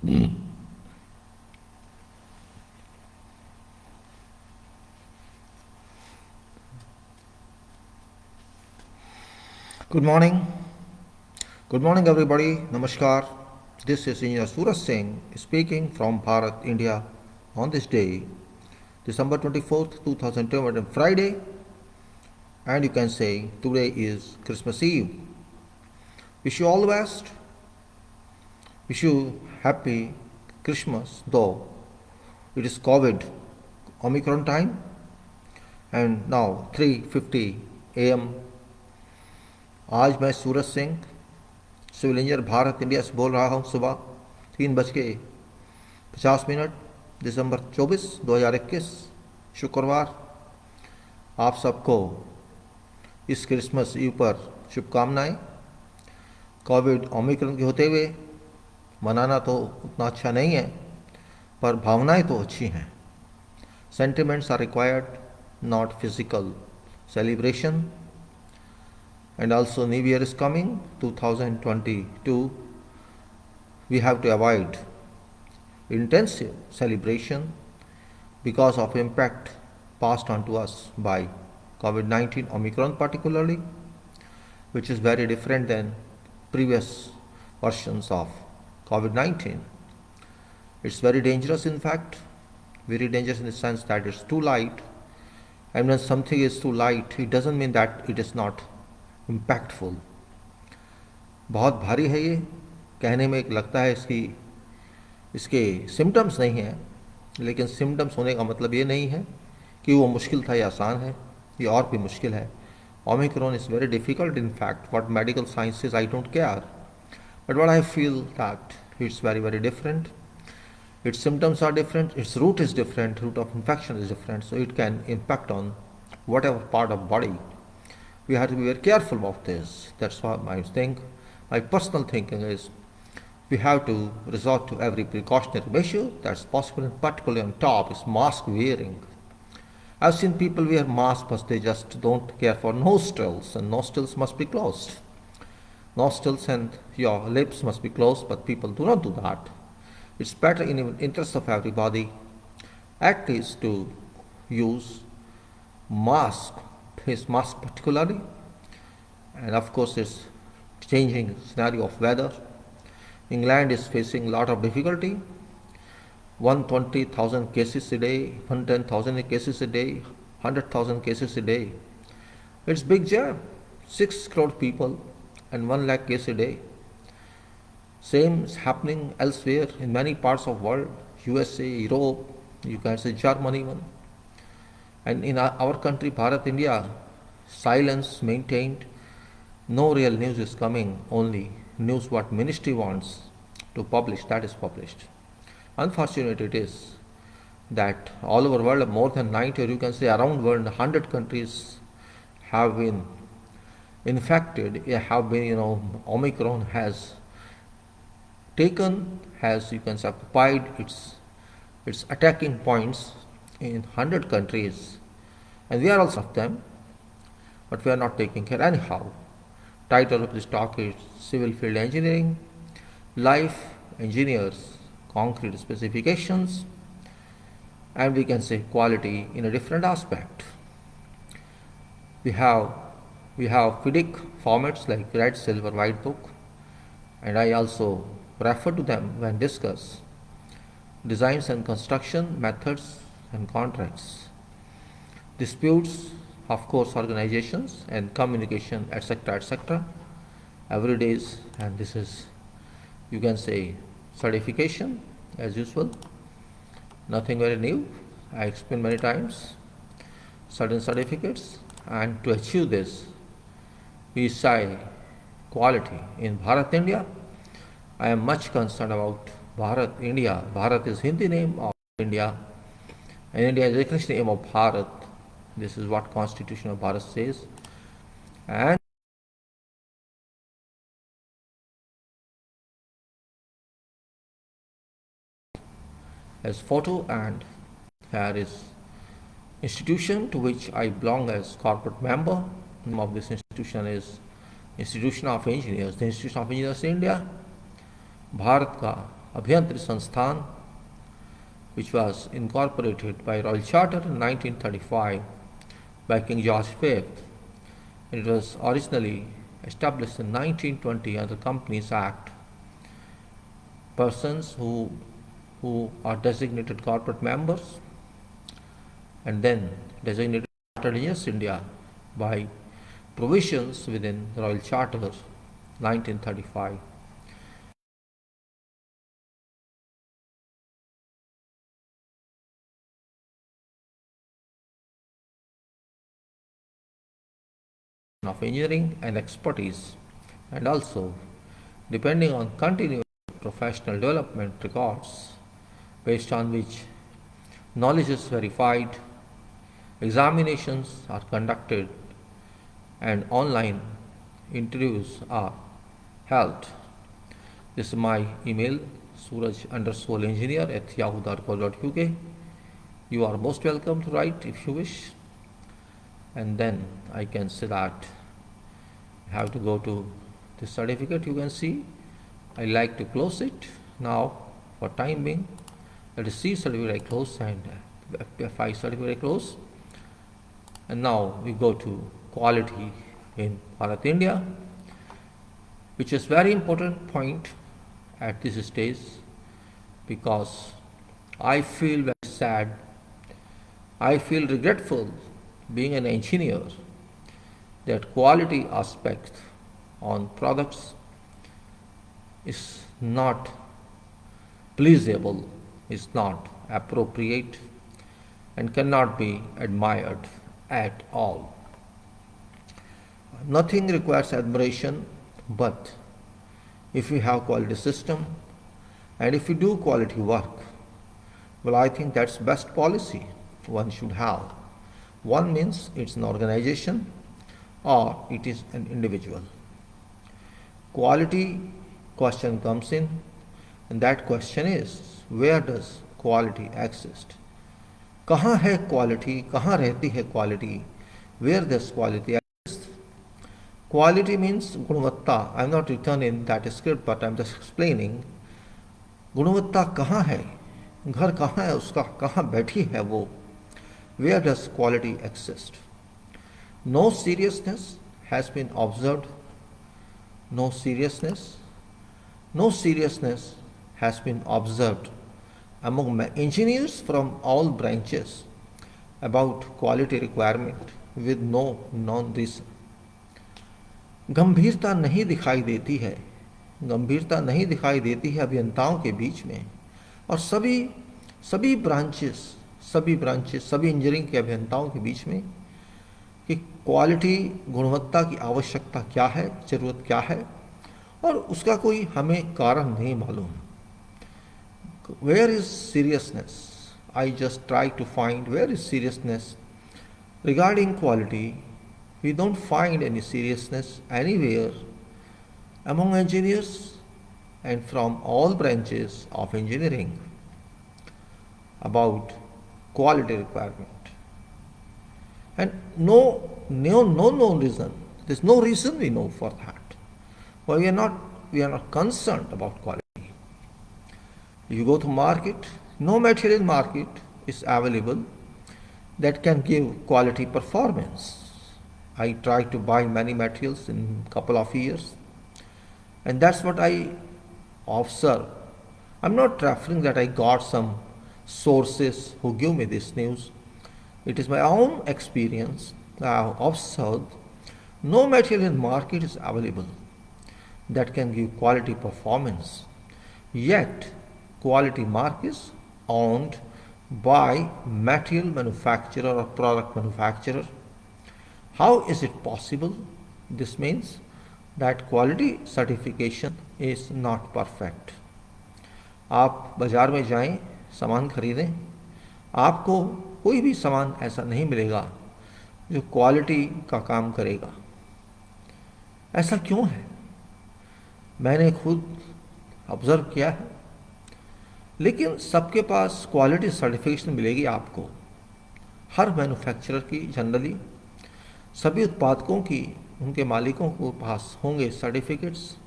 Good morning. Good morning, everybody. Namaskar. This is Engineer Suraj Singh speaking from Bharat, India on this day, December 24th, 2020, Friday. And you can say today is Christmas Eve. Wish you all the best. Wish you happy Christmas, though it is COVID Omicron time. And now 3:50 AM. आज मैं Suraj Singh civil engineer Bharat India से बोल रहा हूँ सुबह 3:50 दिसंबर 24 2021 शुक्रवार। आप सबको इस क्रिसमस ईव पर शुभकामनाएं। कोविड ओमिक्रॉन के होते हुए मनाना तो उतना अच्छा नहीं है, पर भावनाएं तो अच्छी हैं। Sentiments are required, not physical celebration. And also New Year is coming, 2022. We have to avoid intensive celebration because of impact passed on to us by COVID-19 Omicron particularly, which is very different than previous versions of COVID-19. It's very dangerous, in fact, very dangerous in the sense that it's too light. And when something is too light, it doesn't mean that it is not impactful. बहुत भारी है ये, कहने में एक लगता है इसके सिम्टम्स नहीं हैं, लेकिन सिम्टम्स होने का मतलब ये नहीं है कि वो मुश्किल था या आसान है. ये और भी मुश्किल है. Omicron is very difficult. In fact what medical science is I don't care, but what I feel that it's very very different. Its symptoms are different, its route is different, route of infection is different, so it can impact on whatever part of body. We have to be very careful about this. That's what I think. My personal thinking is we have to resort to every precautionary measure that's possible, and particularly on top is mask wearing. I've seen people wear masks, but they just don't care for nostrils, and nostrils must be closed. Nostrils and your lips must be closed, but people do not do that. It's better in the interest of everybody, at least to use mask, face mask particularly. And of course it's changing scenario of weather. England is facing a lot of difficulty. 120,000 cases a day, 110,000 cases a day, 100,000 cases a day. It's big jam. 6 crore people and 1 lakh cases a day. Same is happening elsewhere in many parts of the world, USA, Europe, you can say Germany even. And in our country, Bharat, India, silence maintained. No real news is coming, only news what ministry wants to publish, that is published. Unfortunate it is that all over the world, more than 90, or you can say around world, 100 countries have been infected, have been, Omicron has taken, has, you can say, occupied its attacking points in 100 countries, and we are also of them, but we are not taking care anyhow. Title of this talk is Civil Field Engineering, Life Engineers, Concrete Specifications, and we can say quality in a different aspect. We have FIDIC formats like Red, Silver, White Book, and I also refer to them when discuss designs and construction methods and contracts, disputes, of course, organizations and communication, etc., etc. Every day is, and this is, you can say, certification as usual. Nothing very new. I explained many times certain certificates, and to achieve this, we say quality in Bharat, India. I am much concerned about Bharat, India. Bharat is Hindi name of India, and India is English name of Bharat. This is what Constitution of Bharat says. And as photo, and here is institution to which I belong as corporate member. The name of this institution is Institution of Engineers. The Institution of Engineers India, Bharat का Abhiyantari Sansthan, which was incorporated by Royal Charter in 1935 by King George V. It was originally established in 1920 under the Companies Act. Persons who are designated corporate members and then designated Chartered Engineers India by provisions within the Royal Charter 1935. Of engineering and expertise, and also depending on continuous professional development records based on which knowledge is verified, examinations are conducted, and online interviews are held. This is my email, suraj_engineer@yahoo.co.uk. You are most welcome to write if you wish, and then I can say that I have to go to the certificate. You can see I like to close it now for time being. Let us see certificate I close and FI certificate I close. And now we go to quality in Bharat India, which is very important point at this stage, because I feel very sad, I feel regretful being an engineer that quality aspect on products is not pleasable, is not appropriate, and cannot be admired at all. Nothing requires admiration, but if we have quality system and if we do quality work, well, I think that's best policy one should have. One means it's an organization or it is an individual. Quality question comes in, and that question is, where does quality exist? कहाँ है quality? कहाँ रहती है quality? Where does quality exist? Quality means गुणवत्ता. I am not written in that script, but I am just explaining. गुणवत्ता कहाँ है? घर कहाँ है उसका? कहाँ बैठी है वो? Where does quality exist? No seriousness has been observed. No seriousness has been observed among engineers from all branches about quality requirement with no known reason. गंभीरता नहीं दिखाई देती है, गंभीरता नहीं दिखाई देती है अभियंताओं के बीच में, और सभी ब्रांचेस सभी इंजीनियरिंग के अभियंताओं के बीच में कि क्वालिटी गुणवत्ता की आवश्यकता क्या है, ज़रूरत क्या है, और उसका कोई हमें कारण नहीं मालूम. Where is seriousness? I just try to find where is seriousness regarding quality. We don't find any seriousness anywhere among engineers and from all branches of engineering about quality requirement. And no reason. There's no reason we know for that. Well, we are not concerned about quality. You go to market, no material in market is available that can give quality performance. I try to buy many materials in a couple of years, and that's what I observe. I'm not referring that I got some sources who give me this news. It is my own experience. I have observed no material in market is available that can give quality performance. Yet, quality mark is owned by material manufacturer or product manufacturer. How is it possible? This means that quality certification is not perfect. आप बाज़ार में जाएं, सामान खरीदें, आपको कोई भी सामान ऐसा नहीं मिलेगा जो क्वालिटी का काम करेगा. ऐसा क्यों है? मैंने खुद ऑब्ज़र्व किया है. लेकिन सबके पास क्वालिटी सर्टिफिकेशन मिलेगी आपको. हर मैन्युफैक्चरर की जनरली सभी उत्पादकों की उनके मालिकों को पास होंगे सर्टिफिकेट्स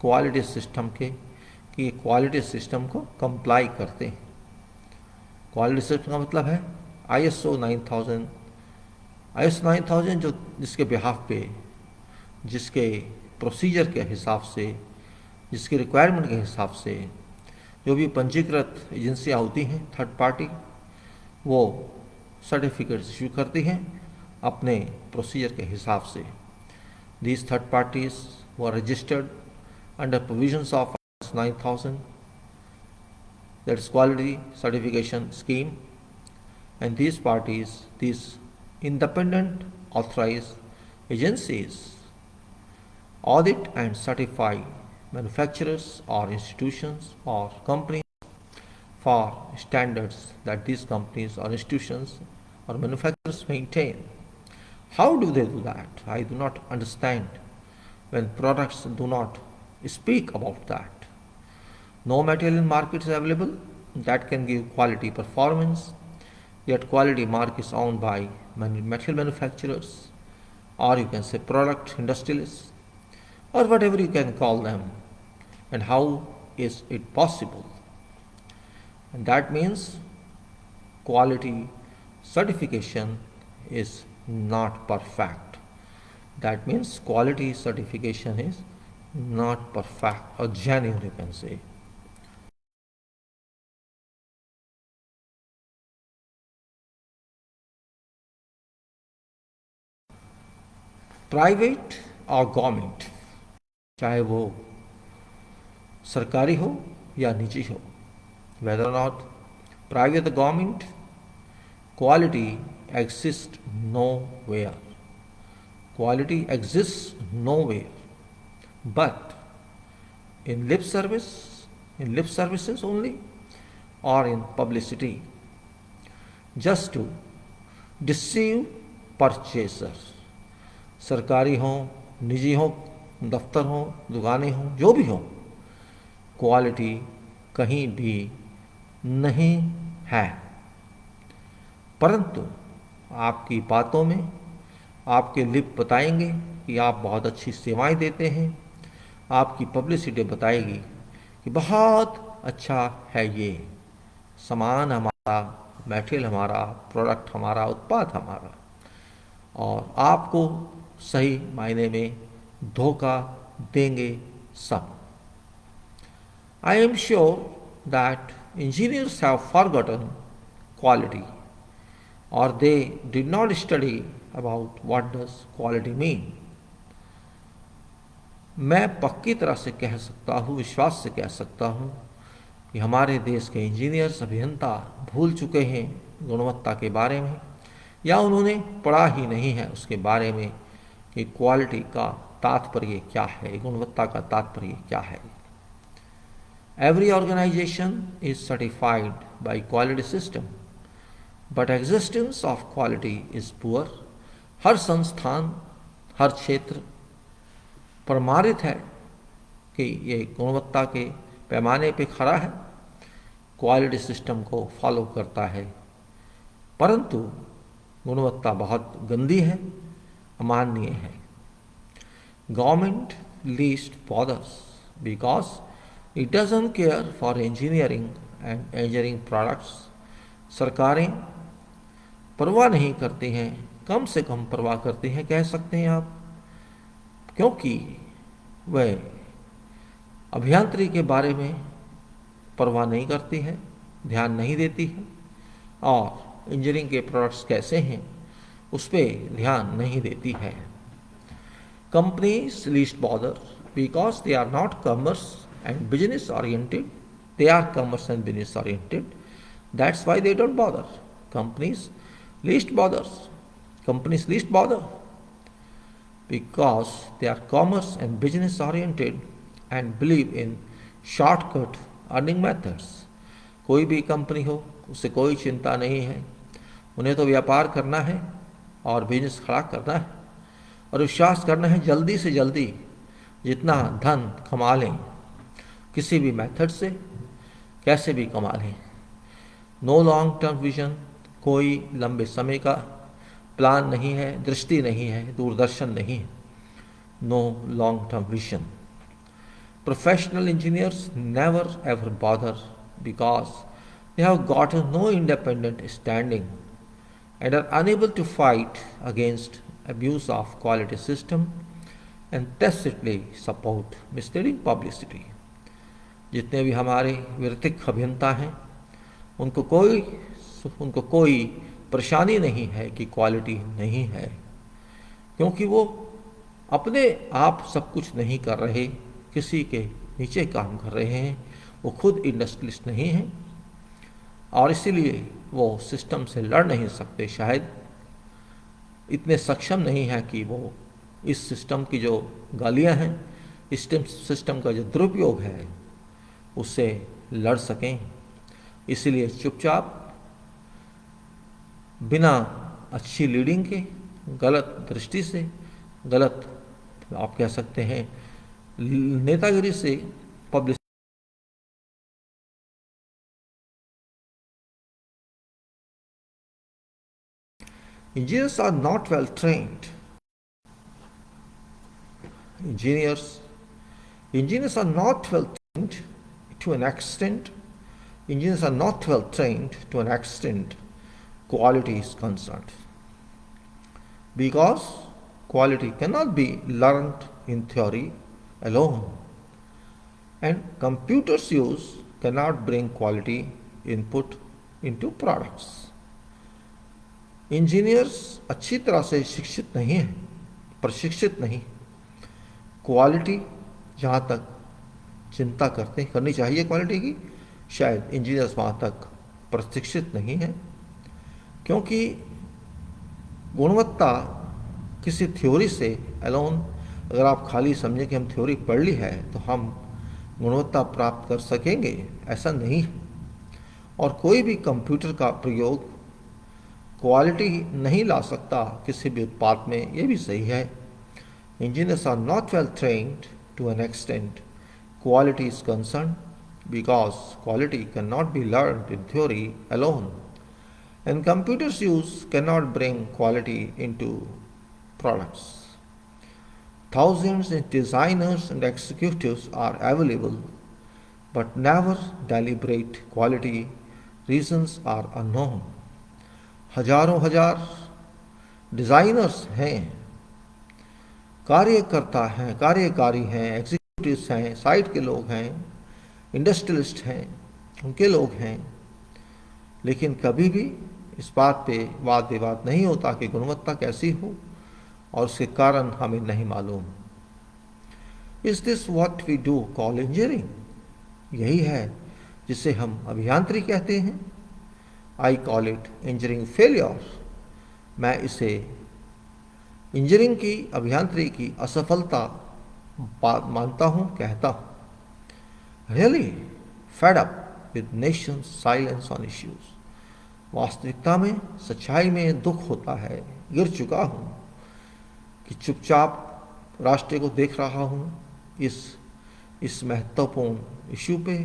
क्वालिटी सिस्टम के कि ये क्वालिटी सिस्टम को कंप्लाई करते हैं। क्वालिटी सिस्टम का मतलब है ISO 9000। ISO 9000 जो जिसके बिहाफ पे, जिसके प्रोसीजर के हिसाब से, जिसकी रिक्वायरमेंट के हिसाब से जो भी पंजीकृत एजेंसियाँ होती हैं थर्ड पार्टी, वो सर्टिफिकेट इशू करती हैं अपने प्रोसीजर के हिसाब से। These third parties were registered under provisions of ISO 9000, that is quality certification scheme, and these parties, these independent authorized agencies, audit and certify manufacturers or institutions or companies for standards that these companies or institutions or manufacturers maintain. How do they do that? I do not understand when products do not speak about that. No material in market is available that can give quality performance, yet quality mark is owned by material manufacturers, or you can say product industrialists, or whatever you can call them. And how is it possible? And that means quality certification is not perfect. That means quality certification is not perfect or genuine, you can say. Private और government, चाहे वो सरकारी हो या निजी हो, whether or not private or government, quality exists nowhere. Quality exists nowhere. But in lip services only, or in publicity, just to deceive purchasers. सरकारी हो, निजी हो, दफ्तर हो, दुकानें हो, जो भी हो, क्वालिटी कहीं भी नहीं है। परंतु आपकी बातों में आपके लिप बताएंगे कि आप बहुत अच्छी सेवाएं देते हैं, आपकी पब्लिसिटी बताएगी कि बहुत अच्छा है ये सामान हमारा, मटेरियल हमारा, प्रोडक्ट हमारा, उत्पाद हमारा, और आपको सही मायने में धोखा देंगे सब। I am sure that engineers have forgotten quality, or they did not study about what does quality mean. मैं पक्की तरह से कह सकता हूँ, विश्वास से कह सकता हूँ कि हमारे देश के इंजीनियर्स, अभियंता भूल चुके हैं गुणवत्ता के बारे में, या उन्होंने पढ़ा ही नहीं है उसके बारे में कि क्वालिटी का तात्पर्य क्या है, गुणवत्ता का तात्पर्य क्या है। Every organization is certified by quality system, but existence of quality is poor. हर संस्थान, हर क्षेत्र प्रमाणित है कि ये गुणवत्ता के पैमाने पे खड़ा है, क्वालिटी सिस्टम को फॉलो करता है, परंतु गुणवत्ता बहुत गंदी है, अमाननीय है। Government least bothers because it doesn't care for engineering and engineering products. सरकारें परवाह नहीं करती हैं, कम से कम परवाह करती हैं कह सकते हैं आप, क्योंकि वह अभियांत्रिकी के बारे में परवाह नहीं करती है, ध्यान नहीं देती है, और इंजीनियरिंग के प्रोडक्ट्स कैसे हैं उस पर ध्यान नहीं देती है। Companies least bother because they are not commerce and business oriented. They are commerce and business oriented. That's why they don't bother. Companies least bother because they are commerce and business oriented and believe in shortcut earning methods. कोई भी company हो, उससे कोई चिंता नहीं है, उन्हें तो व्यापार करना है और बिजनेस खड़ा करना है, और विश्वास करना है जल्दी से जल्दी जितना धन कमा लें, किसी भी मेथड से कैसे भी कमा लें। नो लॉन्ग टर्म विजन, कोई लंबे समय का प्लान नहीं है, दृष्टि नहीं है, दूरदर्शन नहीं है। No long term vision. Professional engineers never ever bother because they have gotten no independent standing and are unable to fight against abuse of quality system and tacitly support misleading publicity. जितने भी हमारे विरतिक अभियंता हैं उनको कोई परेशानी नहीं है कि क्वालिटी नहीं है, क्योंकि वो अपने आप सब कुछ नहीं कर रहे, किसी के नीचे काम कर रहे हैं, वो खुद इंडस्ट्रियलिस्ट नहीं हैं और इसीलिए वो सिस्टम से लड़ नहीं सकते, शायद इतने सक्षम नहीं हैं कि वो इस सिस्टम की जो गालियां हैं, इस सिस्टम का जो दुरुपयोग है उससे लड़ सकें। इसीलिए चुपचाप बिना अच्छी लीडिंग के, गलत दृष्टि से, गलत आप कह सकते हैं नेतागिरी से public engineers are not well trained. Engineers are not well trained to an extent. Engineers are not well trained to an extent quality is concerned, because quality cannot be learned in theory alone, and computers use cannot bring quality input into products. Engineers अच्छी तरह से शिक्षित नहीं हैं, प्रशिक्षित नहीं। Quality जहाँ तक चिंता करनी चाहिए क्वालिटी की, शायद इंजीनियर्स वहाँ तक प्रशिक्षित नहीं हैं, क्योंकि गुणवत्ता किसी थ्योरी से अलोन, अगर आप खाली समझें कि हम थ्योरी पढ़ ली है तो हम गुणवत्ता प्राप्त कर सकेंगे, ऐसा नहीं है। और कोई भी कंप्यूटर का प्रयोग क्वालिटी नहीं ला सकता किसी भी उत्पाद में, ये भी सही है। Engineers are not well trained to an extent quality is concern, because quality can not be learned in theory alone, and computers use can not bring quality into products. Thousands of designers and executives are available, but never deliberate quality reasons are unknown. हजारों हजार designers हैं, कार्यकारी हैं, executives हैं, site के लोग हैं, industrialist हैं, उनके लोग हैं, लेकिन कभी भी इस बात पे वाद विवाद नहीं होता कि गुणवत्ता कैसी हो, और उसके कारण हमें नहीं मालूम। Is this what we do call engineering? यही है जिसे हम अभियांत्रिकी कहते हैं। I call it engineering failure. मैं इसे इंजीनियरिंग की, अभियांत्रिकी की असफलता मानता हूँ, कहता हूँ। Really fed up with Nations silence on issues. वास्तविकता में, सच्चाई में दुख होता है, गिर चुका हूँ कि चुपचाप राष्ट्र को देख रहा हूँ इस महत्वपूर्ण इश्यू पे,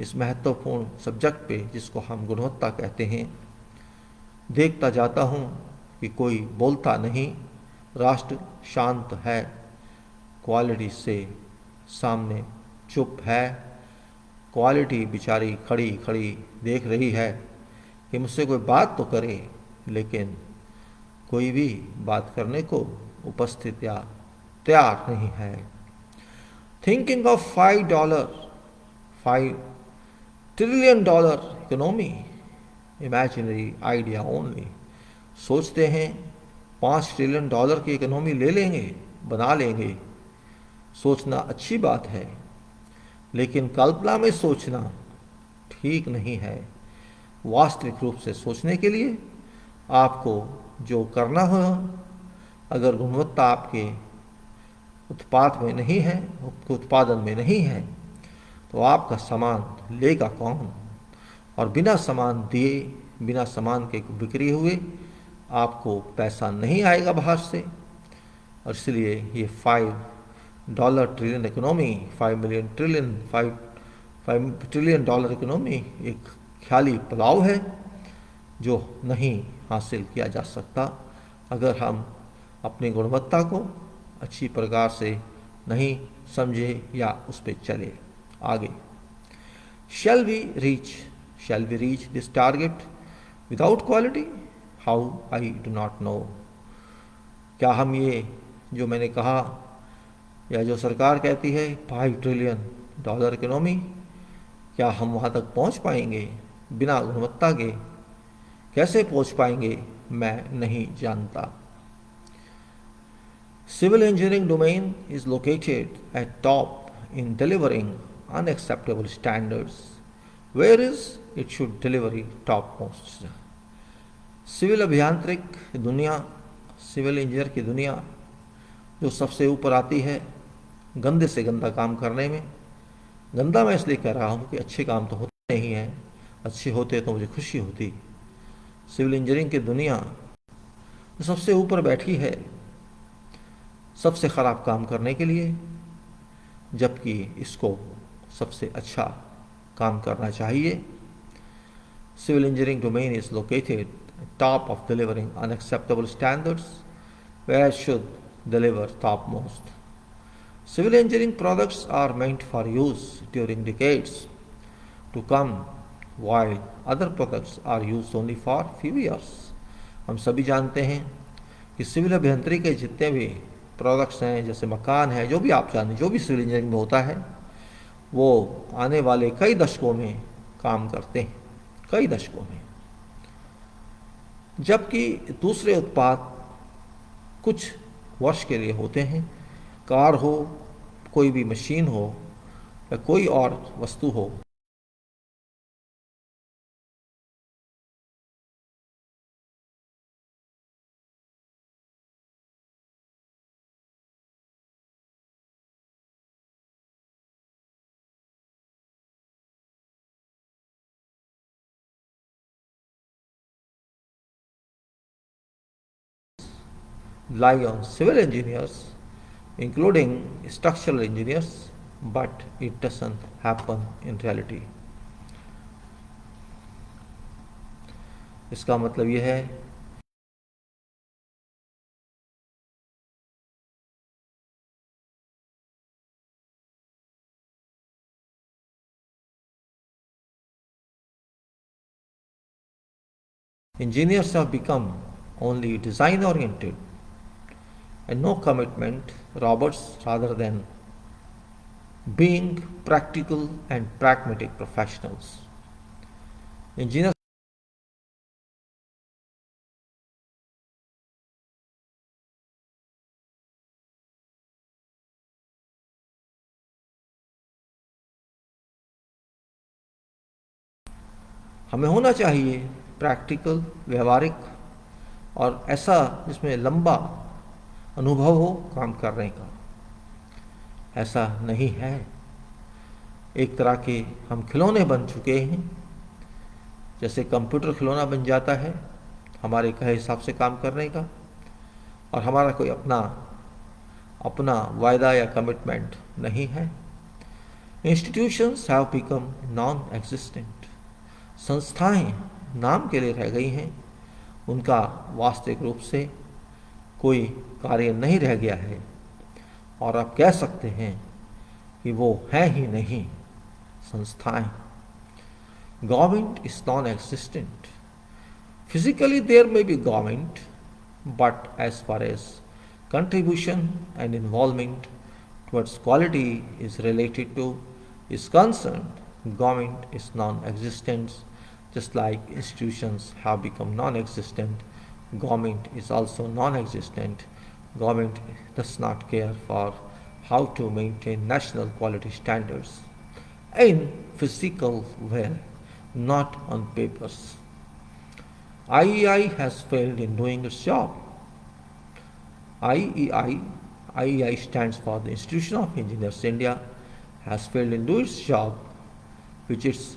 इस महत्वपूर्ण सब्जेक्ट पे जिसको हम गुणवत्ता कहते हैं। देखता जाता हूँ कि कोई बोलता नहीं, राष्ट्र शांत है, क्वालिटी से सामने चुप है, क्वालिटी बेचारी खड़ी खड़ी देख रही है कि मुझसे कोई बात तो करे, लेकिन कोई भी बात करने को उपस्थित या तैयार नहीं है। Thinking of $5 trillion economy, imaginary idea only. सोचते हैं $5 ट्रिलियन की इकोनॉमी ले लेंगे, बना लेंगे। सोचना अच्छी बात है, लेकिन कल्पना में सोचना ठीक नहीं है। वास्तविक रूप से सोचने के लिए आपको जो करना हो, अगर गुणवत्ता आपके उत्पाद में नहीं है, उत्पादन में नहीं है, तो आपका सामान लेगा कौन? और बिना सामान दिए, बिना सामान के बिक्री हुए आपको पैसा नहीं आएगा बाहर से। और इसलिए ये $5 ट्रिलियन इकोनॉमी, $5 ट्रिलियन इकोनॉमी एक ख्याली पुलाव है जो नहीं हासिल किया जा सकता अगर हम अपनी गुणवत्ता को अच्छी प्रकार से नहीं समझे या उस पर चले। आगे, shall we reach shall we reach this target without quality? How? I do not know. क्या हम ये जो मैंने कहा या जो सरकार कहती है $5 ट्रिलियन इकोनॉमी, क्या हम वहाँ तक पहुँच पाएंगे? बिना गुणवत्ता के कैसे पहुँच पाएंगे, मैं नहीं जानता। Civil engineering domain is located at top in delivering unacceptable standards, whereas it should deliver topmost. Civil अभियांत्रिक दुनिया, सिविल इंजीनियर की दुनिया जो सबसे ऊपर आती है गंदे से गंदा काम करने में। गंदा मैं इसलिए कह रहा हूँ कि अच्छे काम तो होते नहीं हैं, अच्छे होते तो मुझे खुशी होती। सिविल इंजीनियरिंग की दुनिया जो सबसे ऊपर बैठी है सबसे ख़राब काम करने के लिए, जबकि इसको सबसे अच्छा काम करना चाहिए। Civil engineering domain is located at top of delivering unacceptable standards, where it should deliver topmost. Civil engineering products are meant for use during decades to come, while other products are used only for few years. हम सभी जानते हैं कि civil अभियंत्रिकी के जितने भी products हैं, जैसे मकान है, जो भी आप जानें, जो भी सिविल इंजीनियरिंग में होता है, वो आने वाले कई दशकों में काम करते हैं, कई दशकों में। जबकि दूसरे उत्पाद कुछ वर्ष के लिए होते हैं। कार हो, कोई भी मशीन हो या कोई और वस्तु हो, lie on civil engineers, including structural engineers, but it doesn't happen in reality. इसका मतलब यह है engineers have become only design oriented and no commitment robots rather than being practical and pragmatic professionals. Engineers हमें होना चाहिए practical, व्यवहारिक और ऐसा जिसमें लंबा अनुभव हो काम करने का। ऐसा नहीं है। एक तरह के हम खिलौने बन चुके हैं, जैसे कंप्यूटर खिलौना बन जाता है हमारे कहे हिसाब से काम करने का, और हमारा कोई अपना अपना वायदा या कमिटमेंट नहीं है। Institutions have become non existent. संस्थाएं नाम के लिए रह गई हैं, उनका वास्तविक रूप से कोई कार्य नहीं रह गया है, और आप कह सकते हैं कि वो है ही नहीं संस्थाएं। Government is non existent. Physically there may be government, but as far as contribution and involvement towards quality is related to is concerned, government is non-existent. Just like institutions have become non-existent, government is also non-existent. Government does not care for how to maintain national quality standards in physical way, not on papers. IEI has failed in doing its job. IEI stands for the Institution of Engineers India, has failed in doing its job, which is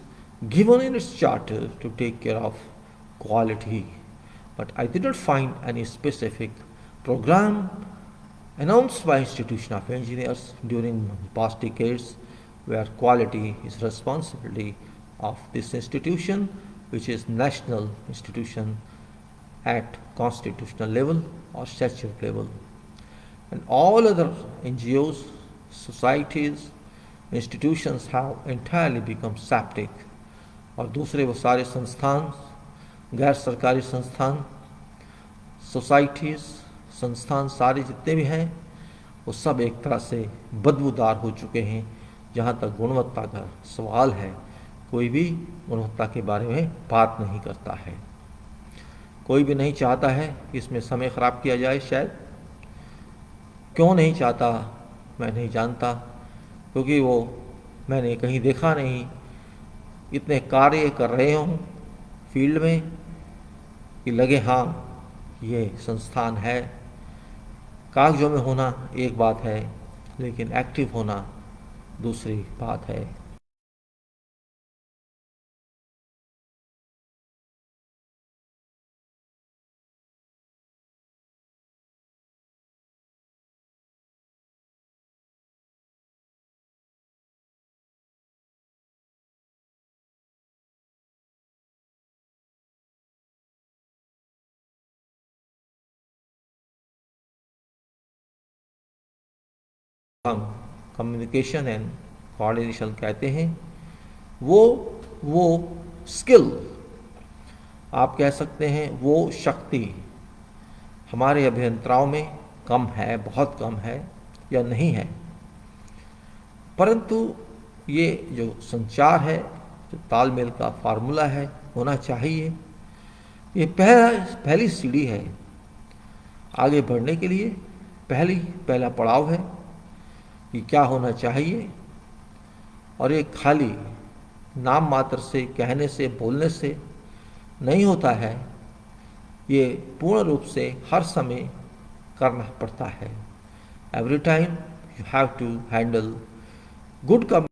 given in its charter to take care of quality. But I did not find any specific program announced by Institution of Engineers during past decades where quality is responsibility of this institution, which is national institution at constitutional level or statutory level. And all other NGOs societies, institutions have entirely become septic. और दूसरे वो सारे संस्थान, गैर सरकारी संस्थान, societies, संस्थान सारे जितने भी हैं वो सब एक तरह से बदबूदार हो चुके हैं। जहाँ तक गुणवत्ता का सवाल है, कोई भी गुणवत्ता के बारे में बात नहीं करता है। कोई भी नहीं चाहता है कि इसमें समय ख़राब किया जाए। शायद क्यों नहीं चाहता मैं नहीं जानता, क्योंकि वो मैंने कहीं देखा नहीं इतने कार्य कर रहे हों फील्ड में कि लगे हाँ ये संस्थान है। कागजों में होना एक बात है, लेकिन एक्टिव होना दूसरी बात है। हम कम्युनिकेशन एंड कोऑर्डिनेशन कहते हैं, वो स्किल आप कह सकते हैं, वो शक्ति हमारे अभियंताओं में कम है, बहुत कम है या नहीं है। परंतु ये जो संचार है, जो तालमेल का फार्मूला है, होना चाहिए। ये पहली सीढ़ी है आगे बढ़ने के लिए। पहला पड़ाव है कि क्या होना चाहिए, और ये खाली नाम मात्र से कहने से बोलने से नहीं होता है। ये पूर्ण रूप से हर समय करना पड़ता है। Every time you have to handle good communication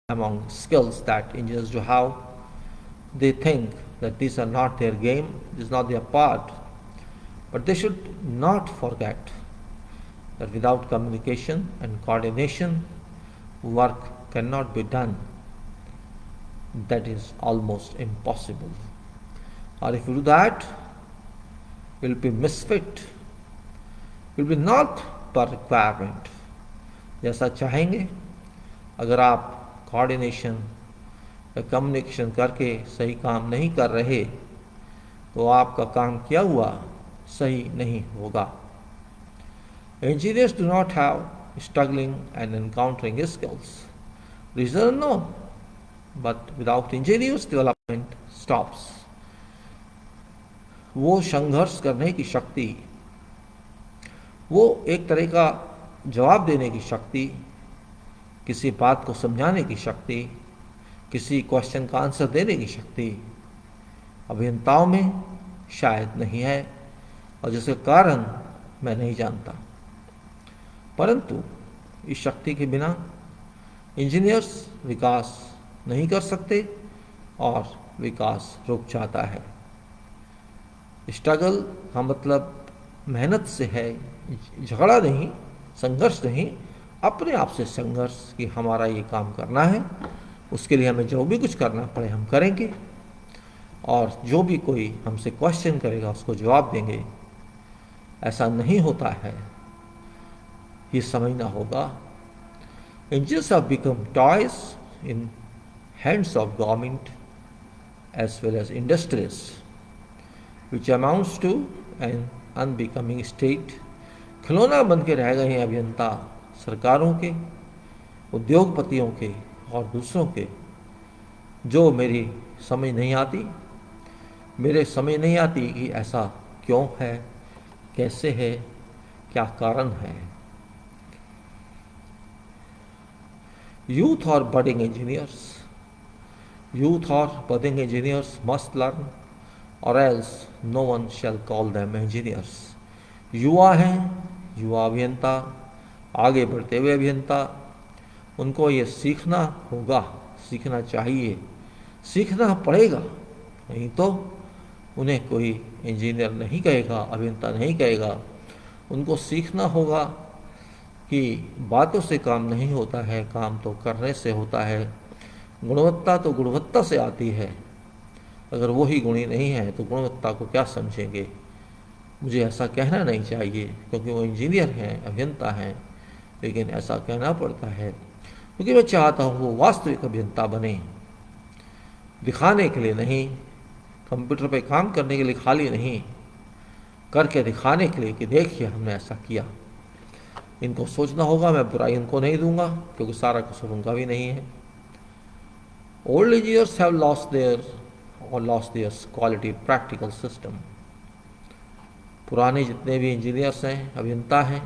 among skills that engineers do have. They think that these are not their game, this is not their part. But they should not forget that without communication and coordination, work cannot be done. That is almost impossible. Or if you do that, you will be misfit. You will be not per requirement. जैसा चाहेंगे, अगर आप coordination या communication करके सही काम नहीं कर रहे, तो आपका काम किया हुआ सही नहीं होगा। Engineers do not have struggling and encountering skills. Reason no, but without engineers development stops. वो संघर्ष करने की शक्ति, वो एक तरह का जवाब देने की शक्ति, किसी बात को समझाने की शक्ति, किसी क्वेश्चन का आंसर देने की शक्ति अभियंताओं में शायद नहीं है, और जिसके कारण मैं नहीं जानता। परंतु इस शक्ति के बिना इंजीनियर्स विकास नहीं कर सकते और विकास रुक जाता है। स्ट्रगल का मतलब मेहनत से है, झगड़ा नहीं, संघर्ष नहीं, अपने आप से संघर्ष कि हमारा ये काम करना है, उसके लिए हमें जो भी कुछ करना पड़े हम करेंगे, और जो भी कोई हमसे क्वेश्चन करेगा उसको जवाब देंगे। ऐसा नहीं होता है, ये समझना होगा। Engineers have become toys in hands of government as well as industries, which amounts to an unbecoming state. खिलौना बन के रह गए हैं अभियंता सरकारों के, उद्योगपतियों के और दूसरों के, जो मेरी समझ नहीं आती। मेरे समझ नहीं आती कि ऐसा क्यों है, कैसे है, क्या कारण है। यूथ और बडिंग इंजीनियर्स मस्ट लर्न, और else no one shall call them engineers. युवा हैं, युवा अभियंता, आगे बढ़ते हुए अभियंता, उनको ये सीखना होगा, सीखना चाहिए, सीखना पड़ेगा, नहीं तो उन्हें कोई इंजीनियर नहीं कहेगा, अभियंता नहीं कहेगा। उनको सीखना होगा कि बातों से काम नहीं होता है, काम तो करने से होता है। गुणवत्ता तो गुणवत्ता से आती है। अगर वो ही गुणी नहीं है तो गुणवत्ता को क्या समझेंगे। मुझे ऐसा कहना नहीं चाहिए क्योंकि वो इंजीनियर हैं, अभियंता हैं, लेकिन ऐसा कहना पड़ता है क्योंकि मैं चाहता हूँ वो वास्तविक अभियंता बने, दिखाने के लिए नहीं, कंप्यूटर पे काम करने के लिए खाली नहीं, करके दिखाने के लिए कि देखिए हमने ऐसा किया। इनको सोचना होगा, मैं बुराई इनको नहीं दूंगा क्योंकि सारा कसूर उनका भी नहीं है। Old engineers have lost their quality practical system. पुराने जितने भी इंजीनियर्स हैं, अभियंता हैं,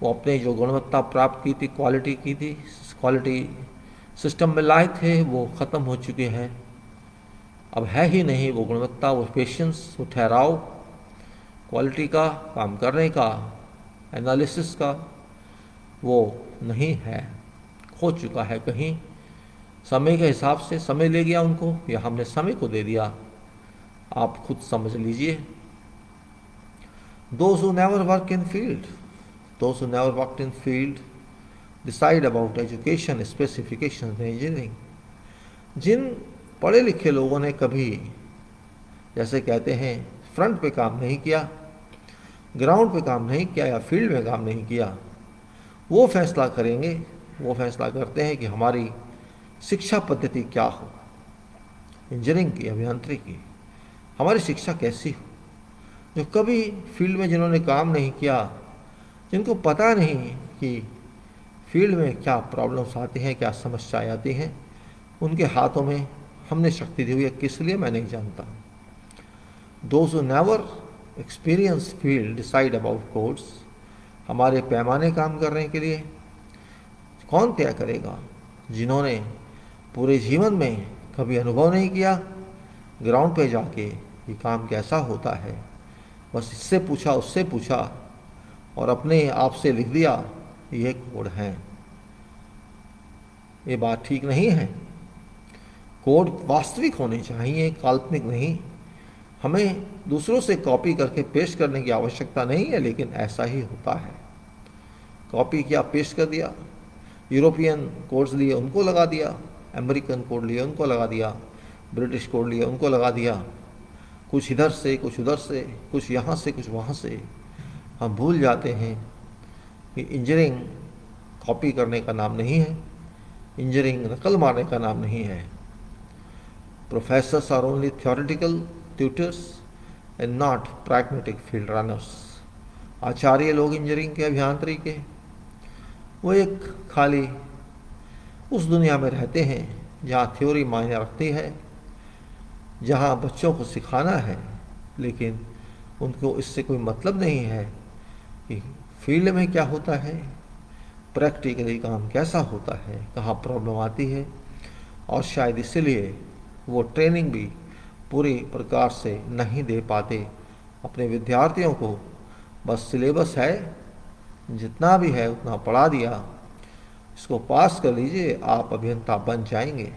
वो अपने जो गुणवत्ता प्राप्त की थी, क्वालिटी सिस्टम में लाए थे, वो ख़त्म हो चुके हैं। अब है ही नहीं वो गुणवत्ता, वो पेशेंस, वो ठहराव, क्वालिटी का, काम करने का, एनालिसिस का, वो नहीं है, खो चुका है कहीं। समय के हिसाब से समय ले गया उनको, या हमने समय को दे दिया, आप खुद समझ लीजिए। Those who never worked in field decide about education specifications in engineering। जिन पढ़े लिखे लोगों ने कभी, जैसे कहते हैं, फ्रंट पे काम नहीं किया, ग्राउंड पे काम नहीं किया या फील्ड में काम नहीं किया, वो फैसला करेंगे, वो फैसला करते हैं कि हमारी शिक्षा पद्धति क्या हो, इंजीनियरिंग की, अभियांत्रिकी की, हमारी शिक्षा कैसी हो। जो कभी फील्ड में जिन्होंने काम नहीं किया, जिनको पता नहीं कि फील्ड में क्या प्रॉब्लम्स आती हैं, क्या समस्याएं आती हैं, उनके हाथों में हमने शक्ति दी हुई है, किस लिए मैं नहीं जानता। Those who never experience field decide about codes। हमारे पैमाने काम करने के लिए कौन तय करेगा? जिन्होंने पूरे जीवन में कभी अनुभव नहीं किया, ग्राउंड पे जाके ये काम कैसा होता है, बस इससे पूछा उससे पूछा और अपने आप से लिख दिया ये कोड है। ये बात ठीक नहीं है। कोड वास्तविक होने चाहिए, काल्पनिक नहीं। हमें दूसरों से कॉपी करके पेश करने की आवश्यकता नहीं है, लेकिन ऐसा ही होता है। कॉपी किया, पेश कर दिया, यूरोपियन कोड्स लिए उनको लगा दिया, अमेरिकन कोड लिए उनको लगा दिया, ब्रिटिश कोड लिए उनको लगा दिया, कुछ इधर से कुछ उधर से, कुछ यहाँ से कुछ वहाँ से। हम भूल जाते हैं कि इंजीनियरिंग कॉपी करने का नाम नहीं है, इंजीनियरिंग नकल मारने का नाम नहीं है। Professors are only theoretical tutors and not pragmatic field runners. आचार्य लोग इंजीनियरिंग के, अभियांत्रिकी के, वो एक खाली उस दुनिया में रहते हैं जहाँ थ्योरी मायने रखती है, जहाँ बच्चों को सिखाना है, लेकिन उनको इससे कोई मतलब नहीं है कि फील्ड में क्या होता है, प्रैक्टिकली काम कैसा होता है, कहाँ प्रॉब्लम आती है। और शायद इसलिए वो ट्रेनिंग भी पूरी प्रकार से नहीं दे पाते अपने विद्यार्थियों को। बस सिलेबस है, जितना भी है उतना पढ़ा दिया, इसको पास कर लीजिए, आप अभियंता बन जाएंगे।